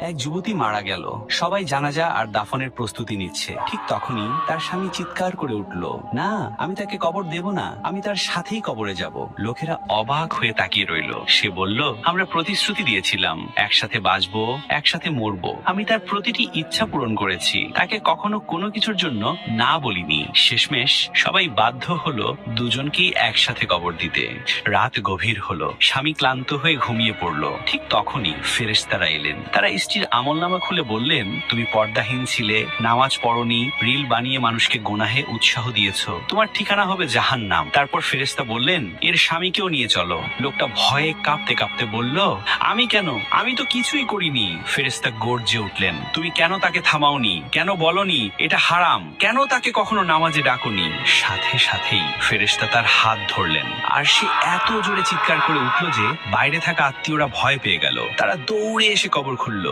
এক যুবতী মারা গেল। সবাই জানাজা আর দাফনের প্রস্তুতি নিচ্ছে। ঠিক তখনই তার স্বামী চিৎকার করে উঠল, না, আমি তাকে কবর দেব না, আমি তার সাথেই কবরে যাব। লোকেরা অবাক হয়ে তাকিয়ে রইল। সে বলল, আমরা প্রতিশ্রুতি দিয়েছিলাম, একসাথে বাঁচবো, একসাথে মরবো। আমি তার প্রতিটি ইচ্ছা পূরণ করেছি, তাকে কখনো কোনো কিছুর জন্য না বলিনি। শেষমেশ সবাই বাধ্য হলো দুজনকেই একসাথে কবর দিতে। রাত গভীর হলো, স্বামী ক্লান্ত হয়ে ঘুমিয়ে পড়লো। ঠিক তখনই ফেরেশতারা এলেন। তারা স্ত্রীর আমলনামা খুলে বললেন, তুমি পর্দাহীন ছিলে, নামাজ পড়নি, রিল বানিয়ে মানুষকে গুনাহে উৎসাহ দিয়েছো, তোমার ঠিকানা হবে জাহান্নাম। তারপর ফেরেশতা বললেন, এর স্বামীকেও নিয়ে চলো। লোকটা ভয়ে কাঁপতে কাঁপতে বলল, আমি কেন? আমি তো কিছুই করিনি। ফেরেশতা গর্জে উঠলেন, তুমি কেন তাকে থামাওনি? কেন বলনি এটা হারাম? কেন তাকে কখনো নামাজে ডাকোনি? সাথে সাথেই ফেরেশতা তার হাত ধরলেন, আর সে এত জোরে চিৎকার করে উঠল যে বাইরে থাকা আত্মীয়রা ভয় পেয়ে গেল। তারা দৌড়ে এসে কবর খুললো।